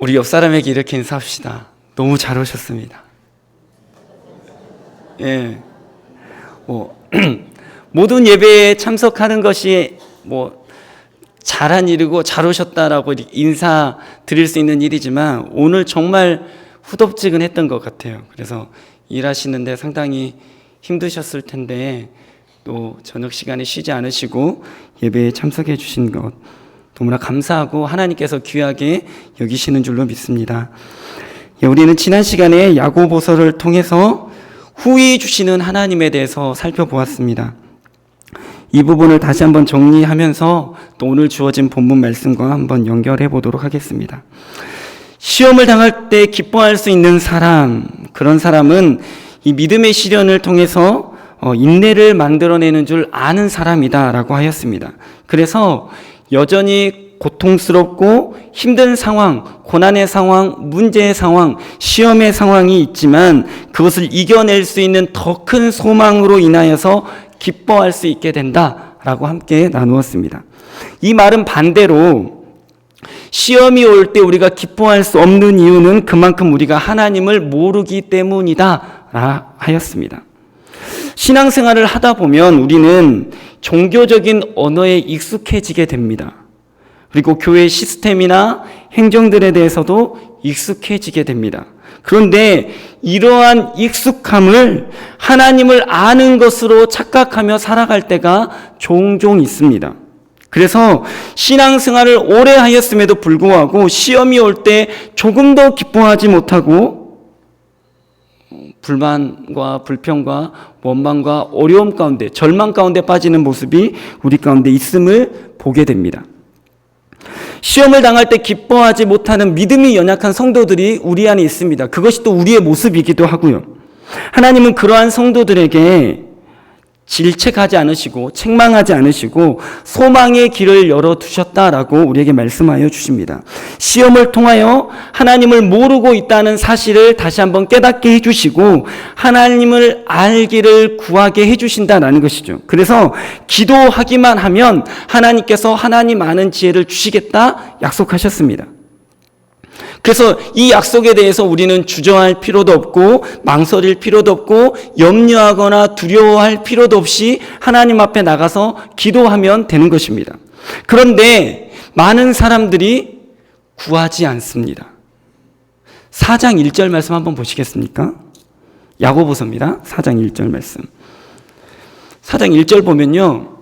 우리 옆 사람에게 이렇게 인사합시다. 너무 잘 오셨습니다. 예. 모든 예배에 참석하는 것이 잘한 일이고 잘 오셨다라고 인사 드릴 수 있는 일이지만 오늘 정말 후덥지근했던 것 같아요. 그래서 일하시는데 상당히 힘드셨을 텐데 또 저녁 시간에 쉬지 않으시고 예배에 참석해 주신 것 너무나 감사하고 하나님께서 귀하게 여기시는 줄로 믿습니다. 우리는 지난 시간에 야고보서를 통해서 후히 주시는 하나님에 대해서 살펴보았습니다. 이 부분을 다시 한번 정리하면서 또 오늘 주어진 본문 말씀과 한번 연결해 보도록 하겠습니다. 시험을 당할 때 기뻐할 수 있는 사람, 그런 사람은 이 믿음의 시련을 통해서 인내를 만들어내는 줄 아는 사람이다라고 하였습니다. 그래서 여전히 고통스럽고 힘든 상황, 고난의 상황, 문제의 상황, 시험의 상황이 있지만 그것을 이겨낼 수 있는 더 큰 소망으로 인하여서 기뻐할 수 있게 된다라고 함께 나누었습니다. 이 말은 반대로 시험이 올 때 우리가 기뻐할 수 없는 이유는 그만큼 우리가 하나님을 모르기 때문이다 하였습니다. 신앙생활을 하다 보면 우리는 종교적인 언어에 익숙해지게 됩니다. 그리고 교회 시스템이나 행정들에 대해서도 익숙해지게 됩니다. 그런데 이러한 익숙함을 하나님을 아는 것으로 착각하며 살아갈 때가 종종 있습니다. 그래서 신앙생활을 오래 하였음에도 불구하고 시험이 올 때 조금 더 기뻐하지 못하고 불만과 불평과 원망과 어려움 가운데, 절망 가운데 빠지는 모습이 우리 가운데 있음을 보게 됩니다. 시험을 당할 때 기뻐하지 못하는 믿음이 연약한 성도들이 우리 안에 있습니다. 그것이 또 우리의 모습이기도 하고요. 하나님은 그러한 성도들에게 질책하지 않으시고 책망하지 않으시고 소망의 길을 열어두셨다라고 우리에게 말씀하여 주십니다. 시험을 통하여 하나님을 모르고 있다는 사실을 다시 한번 깨닫게 해주시고 하나님을 알기를 구하게 해주신다라는 것이죠. 그래서 기도하기만 하면 하나님께서 하나님 아는 지혜를 주시겠다 약속하셨습니다. 그래서 이 약속에 대해서 우리는 주저할 필요도 없고 망설일 필요도 없고 염려하거나 두려워할 필요도 없이 하나님 앞에 나가서 기도하면 되는 것입니다. 그런데 많은 사람들이 구하지 않습니다. 4장 1절 말씀 한번 보시겠습니까? 야고보서입니다. 4장 1절 말씀. 4장 1절 보면요.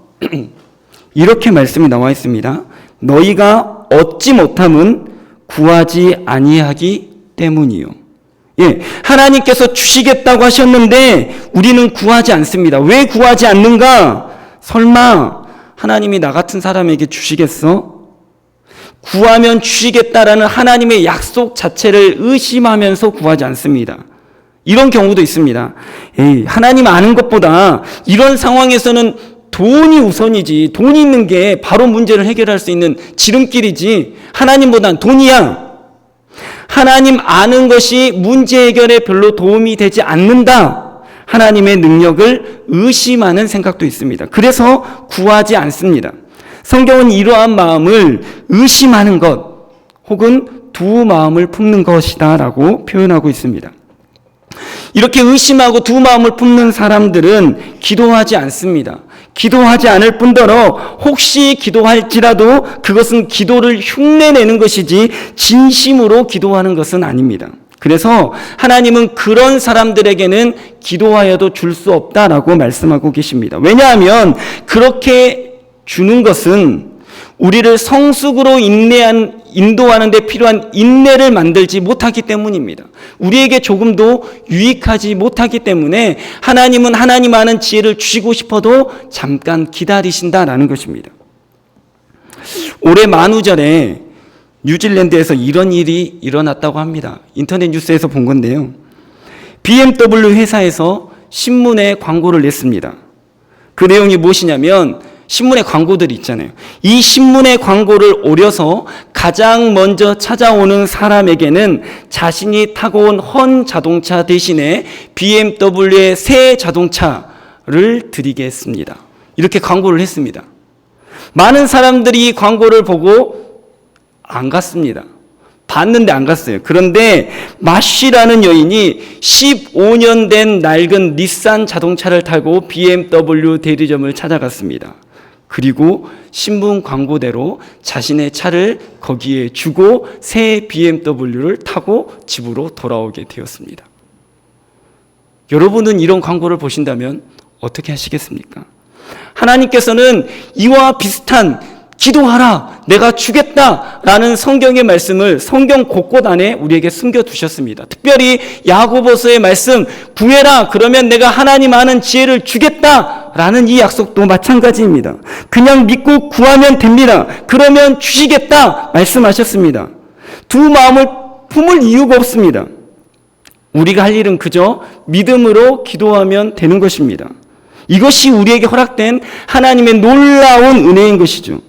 이렇게 말씀이 나와 있습니다. 너희가 얻지 못함은 구하지 아니하기 때문이요. 하나님께서 주시겠다고 하셨는데 우리는 구하지 않습니다. 왜 구하지 않는가? 설마 하나님이 나 같은 사람에게 주시겠어? 구하면 주시겠다라는 하나님의 약속 자체를 의심하면서 구하지 않습니다. 이런 경우도 있습니다. 하나님 아는 것보다 이런 상황에서는 돈이 우선이지. 돈이 있는 게 바로 문제를 해결할 수 있는 지름길이지. 하나님보단 돈이야. 하나님 아는 것이 문제 해결에 별로 도움이 되지 않는다. 하나님의 능력을 의심하는 생각도 있습니다. 그래서 구하지 않습니다. 성경은 이러한 마음을 의심하는 것 혹은 두 마음을 품는 것이다 라고 표현하고 있습니다. 이렇게 의심하고 두 마음을 품는 사람들은 기도하지 않습니다. 기도하지 않을 뿐더러 혹시 기도할지라도 그것은 기도를 흉내내는 것이지 진심으로 기도하는 것은 아닙니다. 그래서 하나님은 그런 사람들에게는 기도하여도 줄 수 없다라고 말씀하고 계십니다. 왜냐하면 그렇게 주는 것은 우리를 성숙으로 인도하는 데 필요한 인내를 만들지 못하기 때문입니다. 우리에게 조금도 유익하지 못하기 때문에 하나님은 하나님 아는 지혜를 주시고 싶어도 잠깐 기다리신다라는 것입니다. 올해 만우절에 뉴질랜드에서 이런 일이 일어났다고 합니다. 인터넷 뉴스에서 본 건데요. BMW 회사에서 신문에 광고를 냈습니다. 그 내용이 무엇이냐면 신문의 광고들이 있잖아요. 이 신문의 광고를 오려서 가장 먼저 찾아오는 사람에게는 자신이 타고 온 헌 자동차 대신에 BMW의 새 자동차를 드리겠습니다. 이렇게 광고를 했습니다. 많은 사람들이 이 광고를 보고 안 갔습니다. 봤는데 안 갔어요. 그런데 마쉬라는 여인이 15년 된 낡은 닛산 자동차를 타고 BMW 대리점을 찾아갔습니다. 그리고 신문 광고대로 자신의 차를 거기에 주고 새 BMW를 타고 집으로 돌아오게 되었습니다. 여러분은 이런 광고를 보신다면 어떻게 하시겠습니까? 하나님께서는 이와 비슷한 기도하라, 내가 주겠다라는 성경의 말씀을 성경 곳곳 안에 우리에게 숨겨두셨습니다. 특별히 야고보서의 말씀, 구해라, 그러면 내가 하나님 아는 지혜를 주겠다라는 이 약속도 마찬가지입니다. 그냥 믿고 구하면 됩니다. 그러면 주시겠다 말씀하셨습니다. 두 마음을 품을 이유가 없습니다. 우리가 할 일은 그저 믿음으로 기도하면 되는 것입니다. 이것이 우리에게 허락된 하나님의 놀라운 은혜인 것이죠.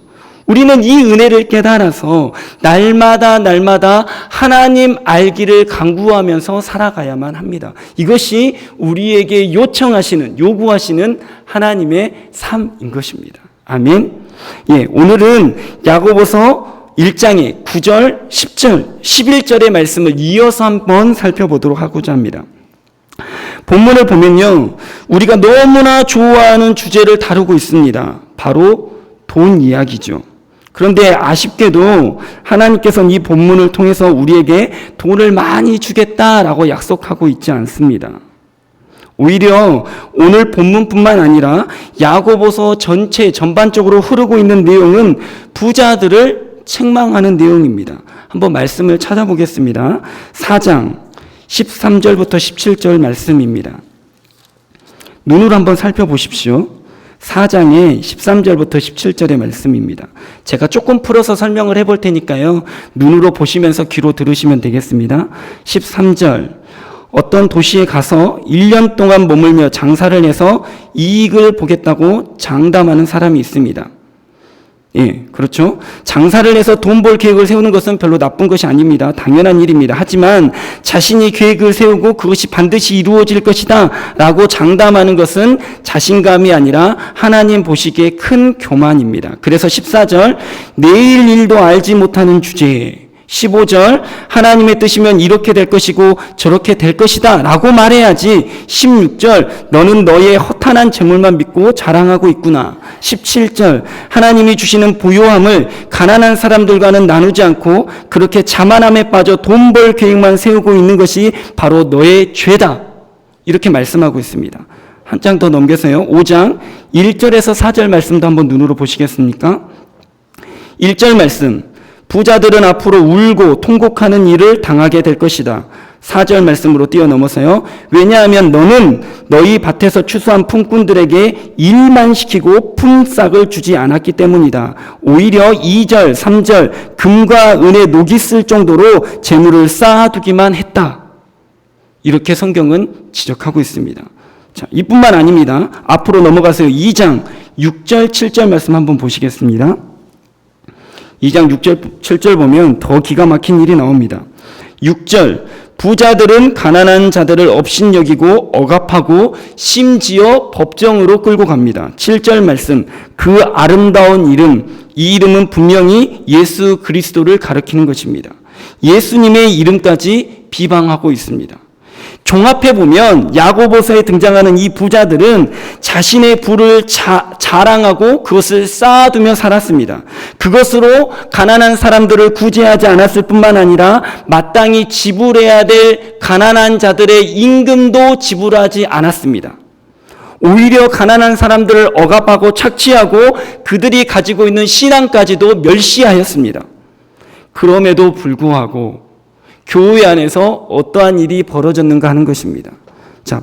우리는 이 은혜를 깨달아서 날마다 하나님 알기를 간구하면서 살아가야만 합니다. 이것이 우리에게 요구하시는 하나님의 삶인 것입니다. 아멘. 예, 오늘은 야고보서 1장의 9절, 10절, 11절의 말씀을 이어서 한번 살펴보도록 하고자 합니다. 본문을 보면요, 우리가 너무나 좋아하는 주제를 다루고 있습니다. 바로 돈 이야기죠. 그런데 아쉽게도 하나님께서는 이 본문을 통해서 우리에게 돈을 많이 주겠다라고 약속하고 있지 않습니다. 오히려 오늘 본문뿐만 아니라 야고보서 전반적으로 흐르고 있는 내용은 부자들을 책망하는 내용입니다. 한번 말씀을 찾아보겠습니다. 4장 13절부터 17절 말씀입니다. 눈으로 한번 살펴보십시오. 4장의 13절부터 17절의 말씀입니다. 제가 조금 풀어서 설명을 해볼 테니까요, 눈으로 보시면서 귀로 들으시면 되겠습니다. 13절, 어떤 도시에 가서 1년 동안 머물며 장사를 해서 이익을 보겠다고 장담하는 사람이 있습니다. 예, 그렇죠. 장사를 해서 돈 벌 계획을 세우는 것은 별로 나쁜 것이 아닙니다. 당연한 일입니다. 하지만 자신이 계획을 세우고 그것이 반드시 이루어질 것이다 라고 장담하는 것은 자신감이 아니라 하나님 보시기에 큰 교만입니다. 그래서 14절, 내일 일도 알지 못하는 주제에 15절, 하나님의 뜻이면 이렇게 될 것이고 저렇게 될 것이다 라고 말해야지. 16절, 너는 너의 허탄한 재물만 믿고 자랑하고 있구나. 17절, 하나님이 주시는 부요함을 가난한 사람들과는 나누지 않고 그렇게 자만함에 빠져 돈 벌 계획만 세우고 있는 것이 바로 너의 죄다. 이렇게 말씀하고 있습니다. 한 장 더 넘겨서요, 5장 1절에서 4절 말씀도 한번 눈으로 보시겠습니까? 1절 말씀, 부자들은 앞으로 울고 통곡하는 일을 당하게 될 것이다. 4절 말씀으로 뛰어넘어서요, 왜냐하면 너는 너희 밭에서 추수한 품꾼들에게 일만 시키고 품삯을 주지 않았기 때문이다. 오히려 2절, 3절, 금과 은에 녹이 쓸 정도로 재물을 쌓아두기만 했다. 이렇게 성경은 지적하고 있습니다. 자, 이뿐만 아닙니다. 앞으로 넘어가서요, 2장 6절, 7절 말씀 한번 보시겠습니다. 2장 6절, 7절 보면 더 기가 막힌 일이 나옵니다. 6절, 부자들은 가난한 자들을 업신여기고 억압하고 심지어 법정으로 끌고 갑니다. 7절 말씀, 그 아름다운 이름, 이 이름은 분명히 예수 그리스도를 가리키는 것입니다. 예수님의 이름까지 비방하고 있습니다. 종합해보면 야고보서에 등장하는 이 부자들은 자신의 부를 자랑하고 그것을 쌓아두며 살았습니다. 그것으로 가난한 사람들을 구제하지 않았을 뿐만 아니라 마땅히 지불해야 될 가난한 자들의 임금도 지불하지 않았습니다. 오히려 가난한 사람들을 억압하고 착취하고 그들이 가지고 있는 신앙까지도 멸시하였습니다. 그럼에도 불구하고 교회 안에서 어떠한 일이 벌어졌는가 하는 것입니다. 자,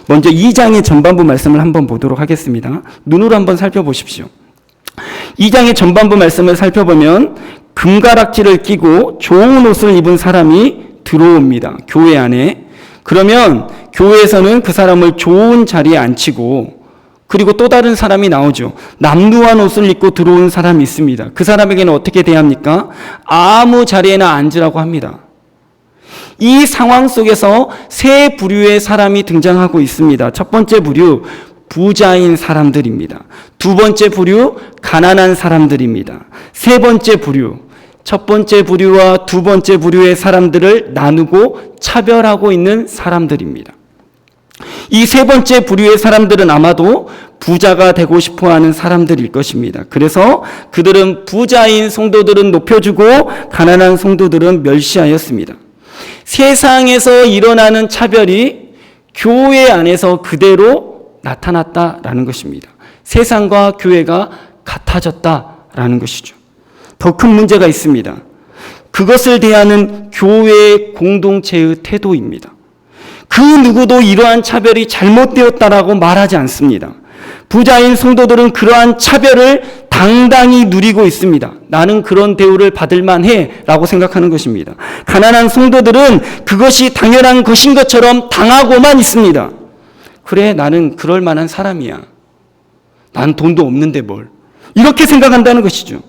먼저 2장의 전반부 말씀을 한번 보도록 하겠습니다. 눈으로 한번 살펴보십시오. 2장의 전반부 말씀을 살펴보면 금가락지를 끼고 좋은 옷을 입은 사람이 들어옵니다. 교회 안에. 그러면 교회에서는 그 사람을 좋은 자리에 앉히고, 그리고 또 다른 사람이 나오죠. 남루한 옷을 입고 들어온 사람이 있습니다. 그 사람에게는 어떻게 대합니까? 아무 자리에나 앉으라고 합니다. 이 상황 속에서 세 부류의 사람이 등장하고 있습니다. 첫 번째 부류, 부자인 사람들입니다. 두 번째 부류, 가난한 사람들입니다. 세 번째 부류, 첫 번째 부류와 두 번째 부류의 사람들을 나누고 차별하고 있는 사람들입니다. 이 세 번째 부류의 사람들은 아마도 부자가 되고 싶어하는 사람들일 것입니다. 그래서 그들은 부자인 성도들은 높여주고 가난한 성도들은 멸시하였습니다. 세상에서 일어나는 차별이 교회 안에서 그대로 나타났다라는 것입니다. 세상과 교회가 같아졌다라는 것이죠. 더 큰 문제가 있습니다. 그것을 대하는 교회의 공동체의 태도입니다. 그 누구도 이러한 차별이 잘못되었다라고 말하지 않습니다. 부자인 성도들은 그러한 차별을 당당히 누리고 있습니다. 나는 그런 대우를 받을 만해 라고 생각하는 것입니다. 가난한 성도들은 그것이 당연한 것인 것처럼 당하고만 있습니다. 그래, 나는 그럴 만한 사람이야. 난 돈도 없는데 뭘. 이렇게 생각한다는 것이죠.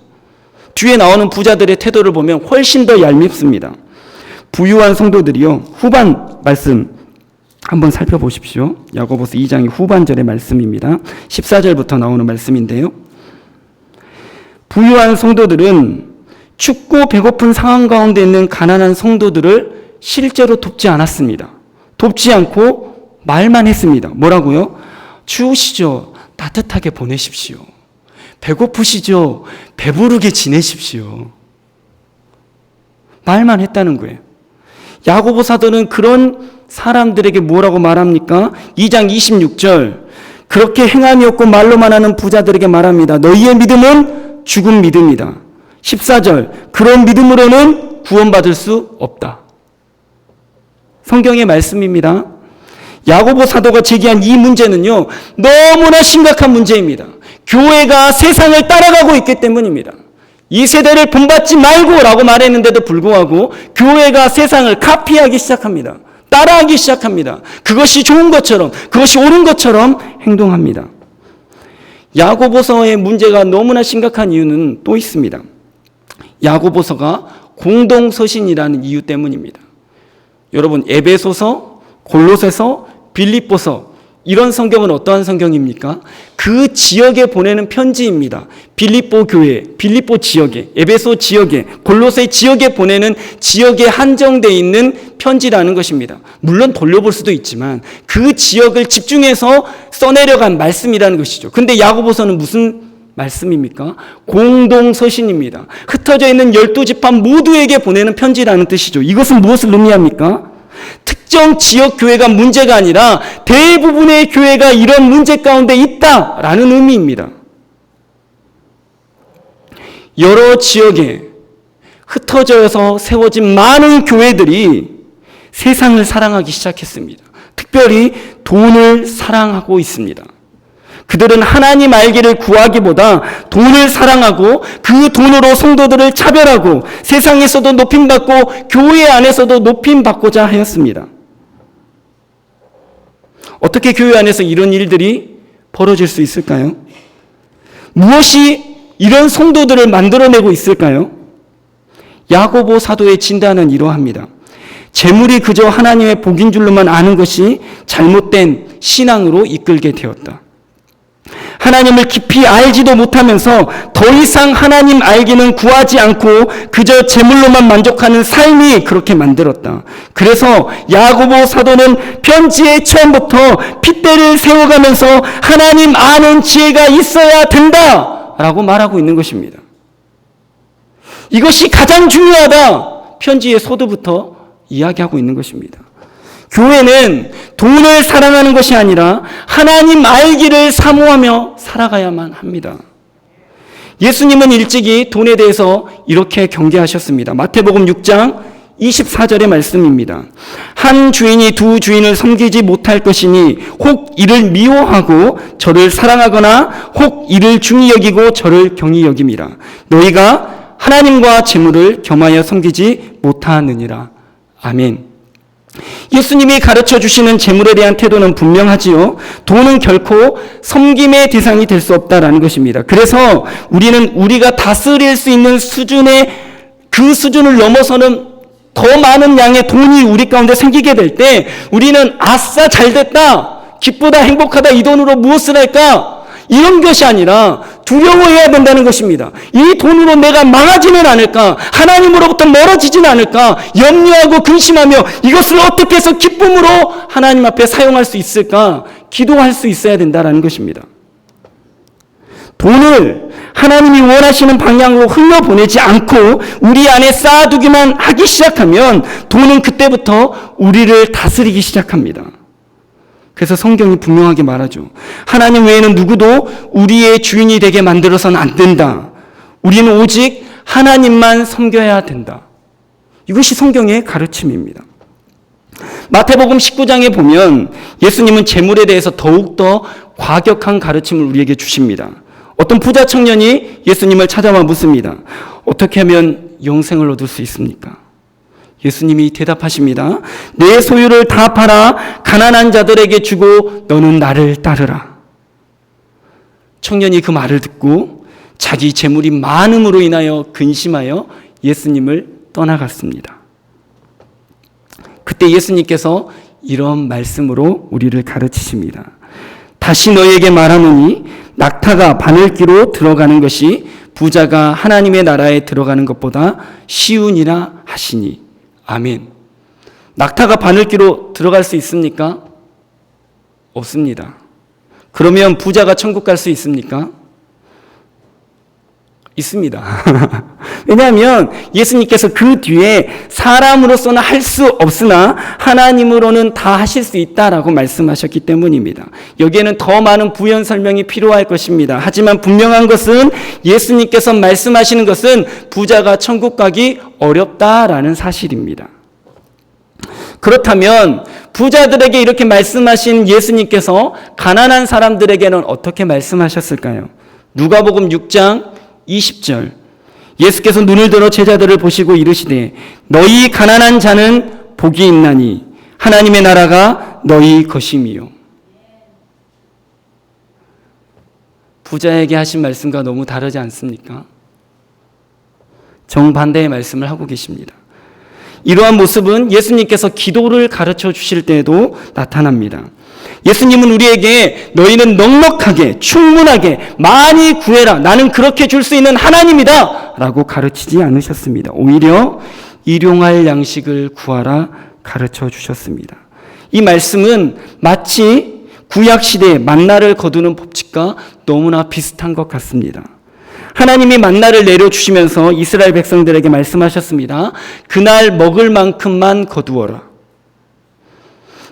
뒤에 나오는 부자들의 태도를 보면 훨씬 더 얄밉습니다. 부유한 성도들이요, 후반 말씀 한번 살펴보십시오. 야고보서 2장의 후반절의 말씀입니다. 14절부터 나오는 말씀인데요. 부유한 성도들은 춥고 배고픈 상황 가운데 있는 가난한 성도들을 실제로 돕지 않았습니다. 돕지 않고 말만 했습니다. 뭐라고요? 추우시죠? 따뜻하게 보내십시오. 배고프시죠? 배부르게 지내십시오. 말만 했다는 거예요. 야고보 사도는 그런 사람들에게 뭐라고 말합니까? 2장 26절, 그렇게 행함이 없고 말로만 하는 부자들에게 말합니다. 너희의 믿음은 죽은 믿음이다. 14절, 그런 믿음으로는 구원받을 수 없다. 성경의 말씀입니다. 야고보 사도가 제기한 이 문제는요, 너무나 심각한 문제입니다. 교회가 세상을 따라가고 있기 때문입니다. 이 세대를 본받지 말고 라고 말했는데도 불구하고 교회가 세상을 카피하기 시작합니다. 따라하기 시작합니다. 그것이 좋은 것처럼, 그것이 옳은 것처럼 행동합니다. 야고보서의 문제가 너무나 심각한 이유는 또 있습니다. 야고보서가 공동서신이라는 이유 때문입니다. 여러분, 에베소서, 골로새서, 빌립보서, 이런 성경은 어떠한 성경입니까? 그 지역에 보내는 편지입니다. 빌립보 교회, 빌립보 지역에, 에베소 지역에, 골로새 지역에 보내는 지역에 한정되어 있는 편지라는 것입니다. 물론 돌려볼 수도 있지만 그 지역을 집중해서 써내려간 말씀이라는 것이죠. 근데 야고보서는 무슨 말씀입니까? 공동서신입니다. 흩어져 있는 12지파 모두에게 보내는 편지라는 뜻이죠. 이것은 무엇을 의미합니까? 특정 지역 교회가 문제가 아니라 대부분의 교회가 이런 문제 가운데 있다라는 의미입니다. 여러 지역에 흩어져서 세워진 많은 교회들이 세상을 사랑하기 시작했습니다. 특별히 돈을 사랑하고 있습니다. 그들은 하나님 알기를 구하기보다 돈을 사랑하고 그 돈으로 성도들을 차별하고 세상에서도 높임받고 교회 안에서도 높임받고자 하였습니다. 어떻게 교회 안에서 이런 일들이 벌어질 수 있을까요? 무엇이 이런 성도들을 만들어내고 있을까요? 야고보 사도의 진단은 이러합니다. 재물이 그저 하나님의 복인 줄로만 아는 것이 잘못된 신앙으로 이끌게 되었다. 하나님을 깊이 알지도 못하면서 더 이상 하나님 알기는 구하지 않고 그저 재물로만 만족하는 삶이 그렇게 만들었다. 그래서 야고보 사도는 편지의 처음부터 핏대를 세워가면서 하나님 아는 지혜가 있어야 된다라고 말하고 있는 것입니다. 이것이 가장 중요하다. 편지의 소두부터 이야기하고 있는 것입니다. 교회는 돈을 사랑하는 것이 아니라 하나님 알기를 사모하며 살아가야만 합니다. 예수님은 일찍이 돈에 대해서 이렇게 경계하셨습니다. 마태복음 6장 24절의 말씀입니다. 한 주인이 두 주인을 섬기지 못할 것이니 혹 이를 미워하고 저를 사랑하거나 혹 이를 중히 여기고 저를 경히 여김이라. 너희가 하나님과 재물을 겸하여 섬기지 못하느니라. 아멘. 예수님이 가르쳐 주시는 재물에 대한 태도는 분명하지요. 돈은 결코 섬김의 대상이 될 수 없다라는 것입니다. 그래서 우리는 우리가 다스릴 수 있는 수준의 그 수준을 넘어서는 더 많은 양의 돈이 우리 가운데 생기게 될 때 우리는 아싸 잘됐다, 기쁘다, 행복하다, 이 돈으로 무엇을 할까? 이런 것이 아니라 두려워해야 된다는 것입니다. 이 돈으로 내가 망하지는 않을까, 하나님으로부터 멀어지지는 않을까 염려하고 근심하며 이것을 어떻게 해서 기쁨으로 하나님 앞에 사용할 수 있을까 기도할 수 있어야 된다는 것입니다. 돈을 하나님이 원하시는 방향으로 흘려보내지 않고 우리 안에 쌓아두기만 하기 시작하면 돈은 그때부터 우리를 다스리기 시작합니다. 그래서 성경이 분명하게 말하죠. 하나님 외에는 누구도 우리의 주인이 되게 만들어서는 안 된다. 우리는 오직 하나님만 섬겨야 된다. 이것이 성경의 가르침입니다. 마태복음 19장에 보면 예수님은 재물에 대해서 더욱더 과격한 가르침을 우리에게 주십니다. 어떤 부자 청년이 예수님을 찾아와 묻습니다. 어떻게 하면 영생을 얻을 수 있습니까? 예수님이 대답하십니다. 내 소유를 다 팔아 가난한 자들에게 주고 너는 나를 따르라. 청년이 그 말을 듣고 자기 재물이 많음으로 인하여 근심하여 예수님을 떠나갔습니다. 그때 예수님께서 이런 말씀으로 우리를 가르치십니다. 다시 너희에게 말하노니 낙타가 바늘귀로 들어가는 것이 부자가 하나님의 나라에 들어가는 것보다 쉬우니라 하시니. 아멘. 낙타가 바늘귀로 들어갈 수 있습니까? 없습니다. 그러면 부자가 천국 갈 수 있습니까? 있습니다. 왜냐하면 예수님께서 그 뒤에 사람으로서는 할 수 없으나 하나님으로는 다 하실 수 있다라고 말씀하셨기 때문입니다. 여기에는 더 많은 부연 설명이 필요할 것입니다. 하지만 분명한 것은 예수님께서 말씀하시는 것은 부자가 천국 가기 어렵다라는 사실입니다. 그렇다면 부자들에게 이렇게 말씀하신 예수님께서 가난한 사람들에게는 어떻게 말씀하셨을까요? 누가복음 6장 20절 예수께서 눈을 들어 제자들을 보시고 이르시되 너희 가난한 자는 복이 있나니 하나님의 나라가 너희 것임이요. 부자에게 하신 말씀과 너무 다르지 않습니까? 정반대의 말씀을 하고 계십니다. 이러한 모습은 예수님께서 기도를 가르쳐 주실 때에도 나타납니다. 예수님은 우리에게 너희는 넉넉하게 충분하게 많이 구해라. 나는 그렇게 줄 수 있는 하나님이다 라고 가르치지 않으셨습니다. 오히려 일용할 양식을 구하라 가르쳐 주셨습니다. 이 말씀은 마치 구약시대의 만나를 거두는 법칙과 너무나 비슷한 것 같습니다. 하나님이 만나를 내려주시면서 이스라엘 백성들에게 말씀하셨습니다. 그날 먹을 만큼만 거두어라.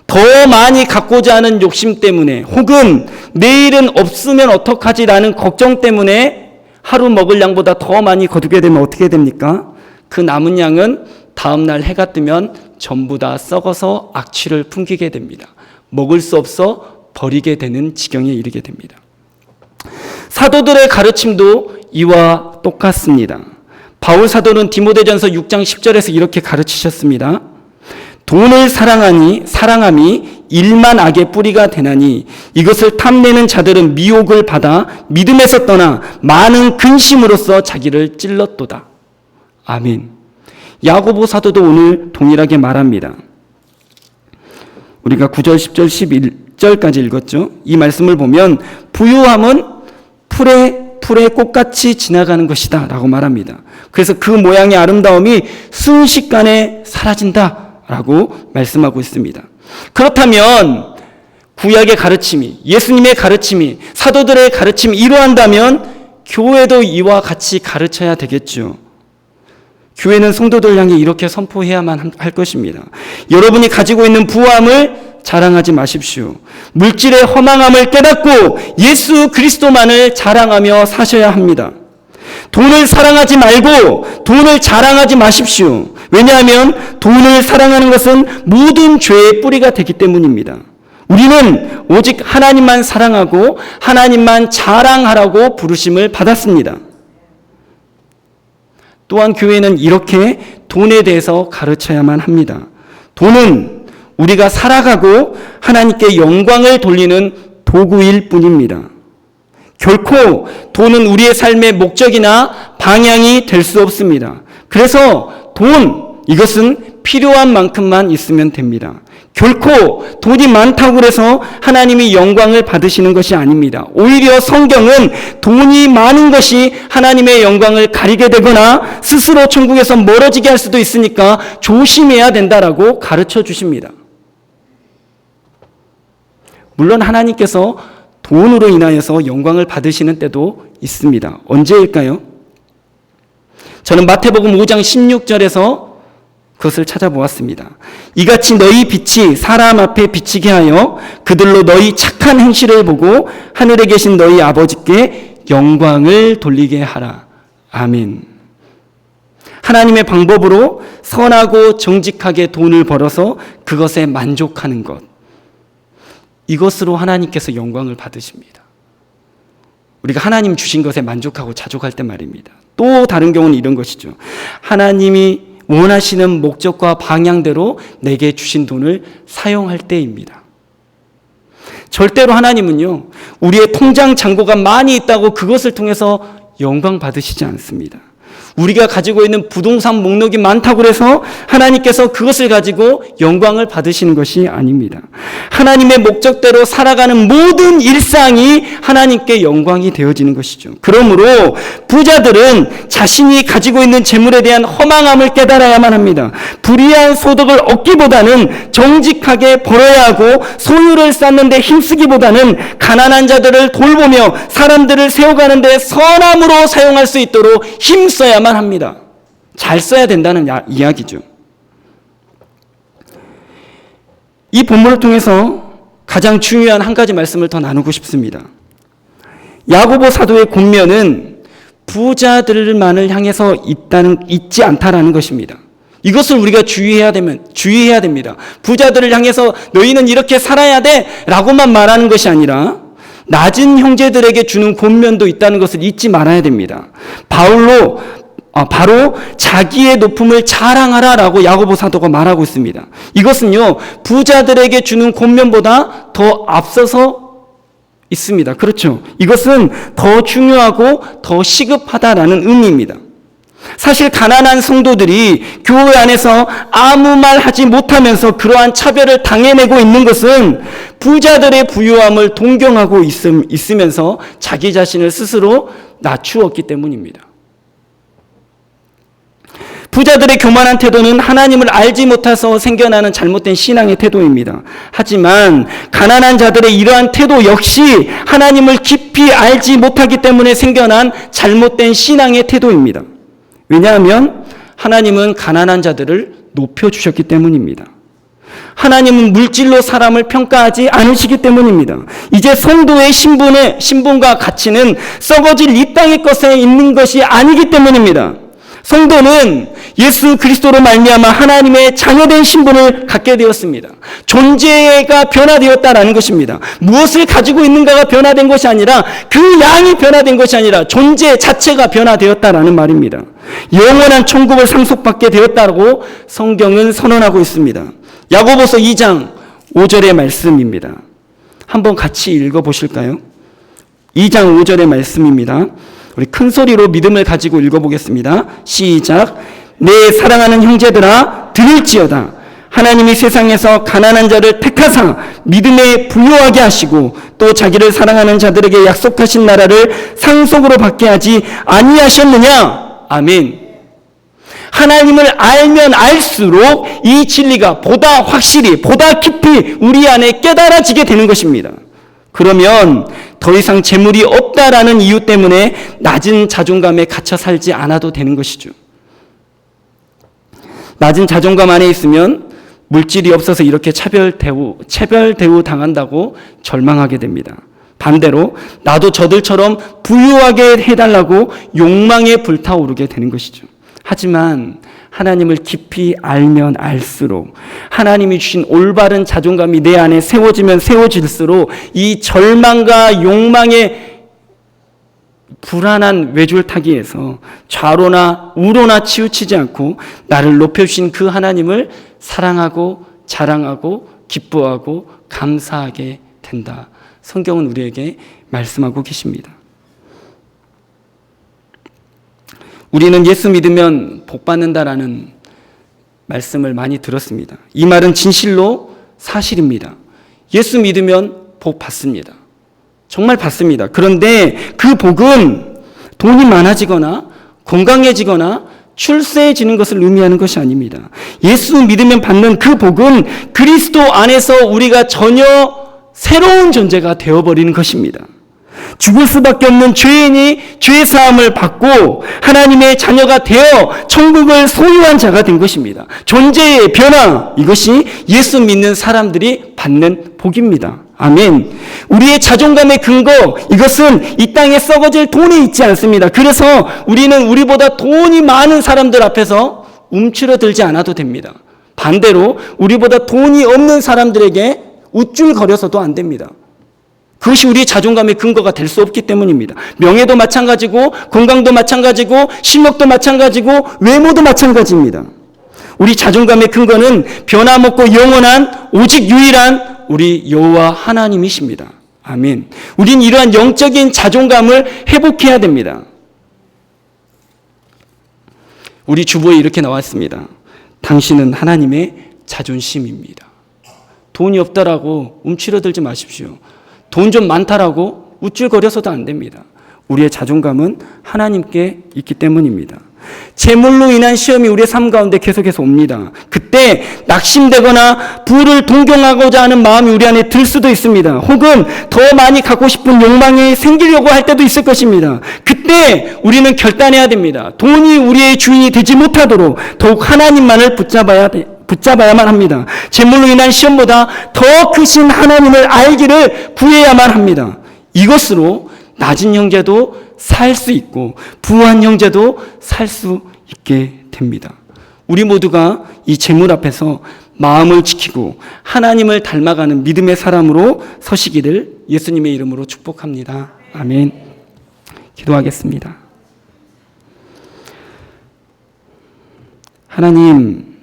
더 많이 갖고자 하는 욕심 때문에 혹은 내일은 없으면 어떡하지라는 걱정 때문에 하루 먹을 양보다 더 많이 거두게 되면 어떻게 됩니까? 그 남은 양은 다음날 해가 뜨면 전부 다 썩어서 악취를 풍기게 됩니다. 먹을 수 없어 버리게 되는 지경에 이르게 됩니다. 사도들의 가르침도 이와 똑같습니다. 바울 사도는 디모데전서 6장 10절에서 이렇게 가르치셨습니다. 돈을 사랑함이 일만 악의 뿌리가 되나니 이것을 탐내는 자들은 미혹을 받아 믿음에서 떠나 많은 근심으로써 자기를 찔렀도다. 아멘. 야고보 사도도 오늘 동일하게 말합니다. 우리가 9절, 10절, 11절까지 읽었죠. 이 말씀을 보면 부유함은 풀의 꽃같이 지나가는 것이다 라고 말합니다. 그래서 그 모양의 아름다움이 순식간에 사라진다 라고 말씀하고 있습니다. 그렇다면 구약의 가르침이, 예수님의 가르침이, 사도들의 가르침이 이러한다면 교회도 이와 같이 가르쳐야 되겠죠. 교회는 성도들 향해 이렇게 선포해야만 할 것입니다. 여러분이 가지고 있는 부함을 자랑하지 마십시오. 물질의 허망함을 깨닫고 예수 그리스도만을 자랑하며 사셔야 합니다. 돈을 사랑하지 말고 돈을 자랑하지 마십시오. 왜냐하면 돈을 사랑하는 것은 모든 죄의 뿌리가 되기 때문입니다. 우리는 오직 하나님만 사랑하고 하나님만 자랑하라고 부르심을 받았습니다. 또한 교회는 이렇게 돈에 대해서 가르쳐야만 합니다. 돈은 우리가 살아가고 하나님께 영광을 돌리는 도구일 뿐입니다. 결코 돈은 우리의 삶의 목적이나 방향이 될 수 없습니다. 그래서 이것은 필요한 만큼만 있으면 됩니다. 결코 돈이 많다고 해서 하나님이 영광을 받으시는 것이 아닙니다. 오히려 성경은 돈이 많은 것이 하나님의 영광을 가리게 되거나 스스로 천국에서 멀어지게 할 수도 있으니까 조심해야 된다라고 가르쳐 주십니다. 물론 하나님께서 돈으로 인하여서 영광을 받으시는 때도 있습니다. 언제일까요? 저는 마태복음 5장 16절에서 그것을 찾아보았습니다. 이같이 너희 빛이 사람 앞에 비치게 하여 그들로 너희 착한 행실을 보고 하늘에 계신 너희 아버지께 영광을 돌리게 하라. 아멘. 하나님의 방법으로 선하고 정직하게 돈을 벌어서 그것에 만족하는 것. 이것으로 하나님께서 영광을 받으십니다. 우리가 하나님 주신 것에 만족하고 자족할 때 말입니다. 또 다른 경우는 이런 것이죠. 하나님이 원하시는 목적과 방향대로 내게 주신 돈을 사용할 때입니다. 절대로 하나님은요, 우리의 통장 잔고가 많이 있다고 그것을 통해서 영광 받으시지 않습니다. 우리가 가지고 있는 부동산 목록이 많다고 해서 하나님께서 그것을 가지고 영광을 받으시는 것이 아닙니다. 하나님의 목적대로 살아가는 모든 일상이 하나님께 영광이 되어지는 것이죠. 그러므로 부자들은 자신이 가지고 있는 재물에 대한 허망함을 깨달아야만 합니다. 불의한 소득을 얻기보다는 정직하게 벌어야 하고 소유를 쌓는 데 힘쓰기보다는 가난한 자들을 돌보며 사람들을 세워가는 데 선함으로 사용할 수 있도록 힘써야만 합니다. 잘 써야 된다는 이야기죠. 이 본문을 통해서 가장 중요한 한 가지 말씀을 더 나누고 싶습니다. 야고보 사도의 권면은 부자들만을 향해서 있지 않다라는 것입니다. 이것을 우리가 주의해야 됩니다. 부자들을 향해서 너희는 이렇게 살아야 돼 라고만 말하는 것이 아니라 낮은 형제들에게 주는 권면도 있다는 것을 잊지 말아야 됩니다. 바로 자기의 높음을 자랑하라라고 야고보 사도가 말하고 있습니다. 이것은요, 부자들에게 주는 권면보다 더 앞서서 있습니다. 그렇죠. 이것은 더 중요하고 더 시급하다라는 의미입니다. 사실 가난한 성도들이 교회 안에서 아무 말 하지 못하면서 그러한 차별을 당해내고 있는 것은 부자들의 부유함을 동경하고 있으면서 자기 자신을 스스로 낮추었기 때문입니다. 부자들의 교만한 태도는 하나님을 알지 못해서 생겨나는 잘못된 신앙의 태도입니다. 하지만 가난한 자들의 이러한 태도 역시 하나님을 깊이 알지 못하기 때문에 생겨난 잘못된 신앙의 태도입니다. 왜냐하면 하나님은 가난한 자들을 높여주셨기 때문입니다. 하나님은 물질로 사람을 평가하지 않으시기 때문입니다. 이제 성도의 신분과 가치는 썩어질 이 땅의 것에 있는 것이 아니기 때문입니다. 성도는 예수 그리스도로 말미암아 하나님의 자녀된 신분을 갖게 되었습니다. 존재가 변화되었다라는 것입니다. 무엇을 가지고 있는가가 변화된 것이 아니라 그 양이 변화된 것이 아니라 존재 자체가 변화되었다라는 말입니다. 영원한 천국을 상속받게 되었다고 성경은 선언하고 있습니다. 야고보서 2장 5절의 말씀입니다. 한번 같이 읽어보실까요? 2장 5절의 말씀입니다. 우리 큰 소리로 믿음을 가지고 읽어보겠습니다. 시작. 내 사랑하는 형제들아 들을지어다. 하나님이 세상에서 가난한 자를 택하사 믿음에 부요하게 하시고 또 자기를 사랑하는 자들에게 약속하신 나라를 상속으로 받게 하지 아니하셨느냐? 아멘. 하나님을 알면 알수록 이 진리가 보다 확실히, 보다 깊이 우리 안에 깨달아지게 되는 것입니다. 그러면 더 이상 재물이 없다라는 이유 때문에 낮은 자존감에 갇혀 살지 않아도 되는 것이죠. 낮은 자존감 안에 있으면 물질이 없어서 이렇게 차별 대우 당한다고 절망하게 됩니다. 반대로 나도 저들처럼 부유하게 해달라고 욕망에 불타오르게 되는 것이죠. 하지만 하나님을 깊이 알면 알수록 하나님이 주신 올바른 자존감이 내 안에 세워지면 세워질수록 이 절망과 욕망의 불안한 외줄타기에서 좌로나 우로나 치우치지 않고 나를 높여주신 그 하나님을 사랑하고 자랑하고 기뻐하고 감사하게 된다. 성경은 우리에게 말씀하고 계십니다. 우리는 예수 믿으면 복 받는다라는 말씀을 많이 들었습니다. 이 말은 진실로 사실입니다. 예수 믿으면 복 받습니다. 정말 받습니다. 그런데 그 복은 돈이 많아지거나 건강해지거나 출세해지는 것을 의미하는 것이 아닙니다. 예수 믿으면 받는 그 복은 그리스도 안에서 우리가 전혀 새로운 존재가 되어버리는 것입니다. 죽을 수밖에 없는 죄인이 죄사함을 받고 하나님의 자녀가 되어 천국을 소유한 자가 된 것입니다. 존재의 변화, 이것이 예수 믿는 사람들이 받는 복입니다. 아멘. 우리의 자존감의 근거, 이것은 이 땅에 썩어질 돈에 있지 않습니다. 그래서 우리는 우리보다 돈이 많은 사람들 앞에서 움츠러들지 않아도 됩니다. 반대로 우리보다 돈이 없는 사람들에게 우쭐거려서도 안 됩니다. 그것이 우리의 자존감의 근거가 될 수 없기 때문입니다. 명예도 마찬가지고 건강도 마찬가지고 실력도 마찬가지고 외모도 마찬가지입니다. 우리 자존감의 근거는 변함없고 영원한 오직 유일한 우리 여호와 하나님이십니다. 아멘. 우린 이러한 영적인 자존감을 회복해야 됩니다. 우리 주보에 이렇게 나왔습니다. 당신은 하나님의 자존심입니다. 돈이 없다라고 움츠러들지 마십시오. 돈 좀 많다라고 우쭐거려서도 안 됩니다. 우리의 자존감은 하나님께 있기 때문입니다. 재물로 인한 시험이 우리의 삶 가운데 계속해서 옵니다. 그때 낙심되거나 부를 동경하고자 하는 마음이 우리 안에 들 수도 있습니다. 혹은 더 많이 갖고 싶은 욕망이 생기려고 할 때도 있을 것입니다. 그때 우리는 결단해야 됩니다. 돈이 우리의 주인이 되지 못하도록 더욱 하나님만을 붙잡아야만 합니다. 재물로 인한 시험보다 더 크신 하나님을 알기를 구해야만 합니다. 이것으로 낮은 형제도 살 수 있고 부한 형제도 살 수 있게 됩니다. 우리 모두가 이 재물 앞에서 마음을 지키고 하나님을 닮아가는 믿음의 사람으로 서시기를 예수님의 이름으로 축복합니다. 아멘. 기도하겠습니다. 하나님,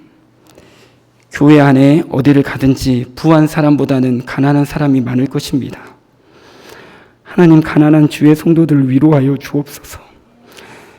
교회 안에 어디를 가든지 부한 사람보다는 가난한 사람이 많을 것입니다. 하나님, 가난한 주의 성도들을 위로하여 주옵소서.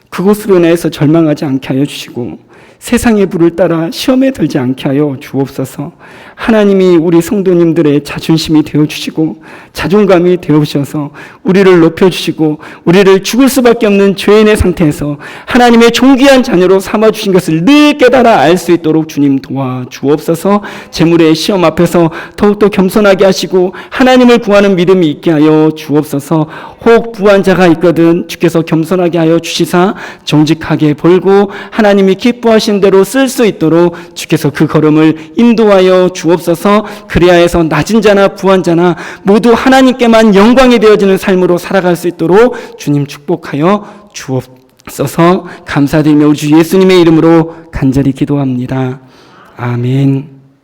그것으로 인해서 절망하지 않게 하여 주시고 세상의 불을 따라 시험에 들지 않게 하여 주옵소서. 하나님이 우리 성도님들의 자존심이 되어주시고 자존감이 되어주셔서 우리를 높여주시고 우리를 죽을 수밖에 없는 죄인의 상태에서 하나님의 존귀한 자녀로 삼아주신 것을 늘 깨달아 알 수 있도록 주님 도와주옵소서. 재물의 시험 앞에서 더욱더 겸손하게 하시고 하나님을 구하는 믿음이 있게 하여 주옵소서. 혹 부한 자가 있거든 주께서 겸손하게 하여 주시사 정직하게 벌고 하나님이 기뻐하신 대로 쓸 수 있도록 주께서 그 걸음을 인도하여 주옵소서. 그래야 해서 낮은 자나 부한 자나 모두 하나님께만 영광이 되어지는 삶으로 살아갈 수 있도록 주님 축복하여 주옵소서. 감사드리며 우리 주 예수님의 이름으로 간절히 기도합니다. 아멘.